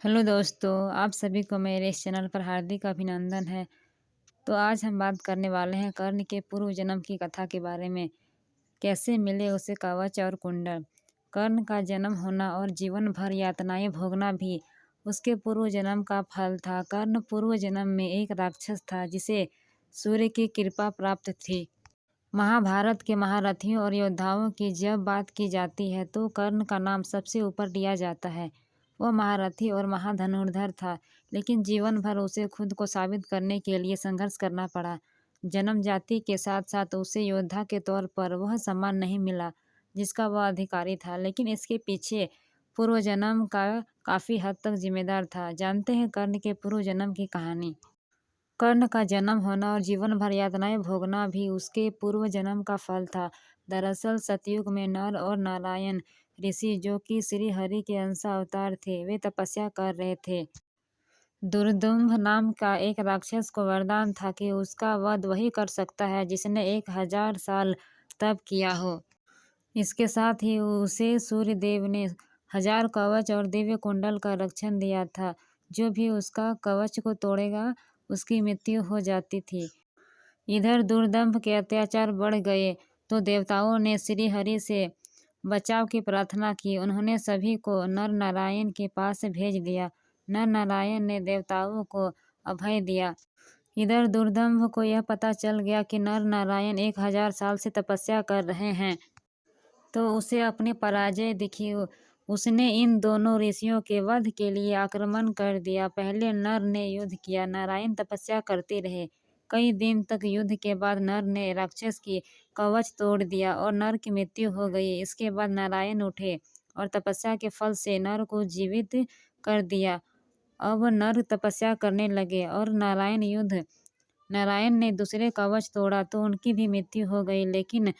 Hello दोस्तों, आप सभी को मेरे इस चैनल पर हार्दिक अभिनंदन है। तो आज हम बात करने वाले हैं कर्ण के पूर्व जन्म की कथा के बारे में। कैसे मिले उसे कवच और कुंडल। कर्ण का जन्म होना और जीवन भर यातनाएं भोगना भी उसके पूर्व जन्म का फल था। कर्ण पूर्व जन्म में एक राक्षस था जिसे सूर्य की कृपा प्राप्त थी। महाभारत के महारथियों और योद्धाओं की जब बात की जाती है तो कर्ण का नाम सबसे ऊपर लिया जाता है। वह महारथी और महाधनुर्धर था, लेकिन जीवन भर उसे खुद को साबित करने के लिए संघर्ष करना पड़ा। जन्म जाति के साथ साथ उसे योद्धा के तौर पर वह सम्मान नहीं मिला जिसका वह अधिकारी था, लेकिन इसके पीछे पूर्व जन्म का काफ़ी हद तक जिम्मेदार था। जानते हैं कर्ण के पूर्व जन्म की कहानी। कर्ण का जन्म होना और जीवन भर यातनाएं भोगना भी उसके पूर्व जन्म का फल था। दरअसल सतयुग में नर और नारायण ऋषि, जो कि श्री हरि के अंश अवतार थे, वे तपस्या कर रहे थे। दुर्दुम्भ नाम का एक राक्षस को वरदान था कि उसका वध वही कर सकता है जिसने 1000 साल तप किया हो। इसके साथ ही उसे सूर्य देव ने 1000 कवच और दिव्य कुंडल का रक्षण दिया था। जो भी उसका कवच को तोड़ेगा उसकी मृत्यु हो जाती थी। इधर दुर्दंभ के अत्याचार बढ़ गए तो देवताओं ने श्री हरि से बचाव की प्रार्थना की। उन्होंने सभी को नर नारायण के पास भेज दिया। नर नारायण ने देवताओं को अभय दिया। इधर दुर्दंभ को यह पता चल गया कि नर नारायण 1000 साल से तपस्या कर रहे हैं, तो उसे अपनी पराजय दिखी। उसने इन दोनों ऋषियों के वध के लिए आक्रमण कर दिया। पहले नर ने युद्ध किया, नारायण तपस्या करते रहे। कई दिन तक युद्ध के बाद नर ने राक्षस की कवच तोड़ दिया और नर की मृत्यु हो गई। इसके बाद नारायण उठे और तपस्या के फल से नर को जीवित कर दिया। अब नर तपस्या करने लगे और नारायण ने दूसरे कवच तोड़ा तो उनकी भी मृत्यु हो गई, लेकिन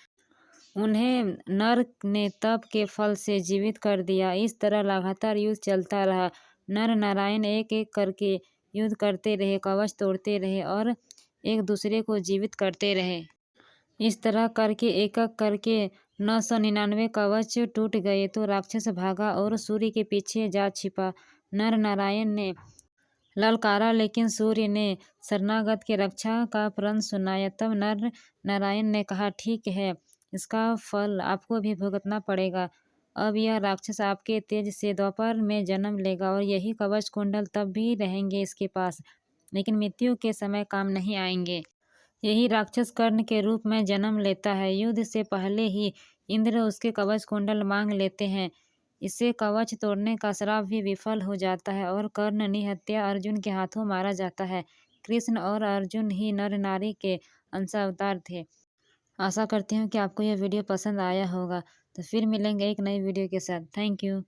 उन्हें नर ने तप के फल से जीवित कर दिया। इस तरह लगातार युद्ध चलता रहा। नर नारायण एक एक करके युद्ध करते रहे, कवच तोड़ते रहे और एक दूसरे को जीवित करते रहे। इस तरह करके एक एक करके 999 कवच टूट गए तो राक्षस भागा और सूर्य के पीछे जा छिपा। नर नारायण ने ललकारा, लेकिन सूर्य ने शरणागत की रक्षा का प्रण सुनाया। तब नर नारायण ने कहा, ठीक है, इसका फल आपको भी भुगतना पड़ेगा। अब यह राक्षस आपके तेज से दोपहर में जन्म लेगा और यही कवच कुंडल तब भी रहेंगे इसके पास, लेकिन मृत्यु के समय काम नहीं आएंगे। यही राक्षस कर्ण के रूप में जन्म लेता है। युद्ध से पहले ही इंद्र उसके कवच कुंडल मांग लेते हैं। इससे कवच तोड़ने का श्राप भी विफल हो जाता है और कर्ण निहत्या अर्जुन के हाथों मारा जाता है। कृष्ण और अर्जुन ही नर नारी के अंशावतार थे। आशा करती हूँ कि आपको यह वीडियो पसंद आया होगा। तो फिर मिलेंगे एक नई वीडियो के साथ। Thank you.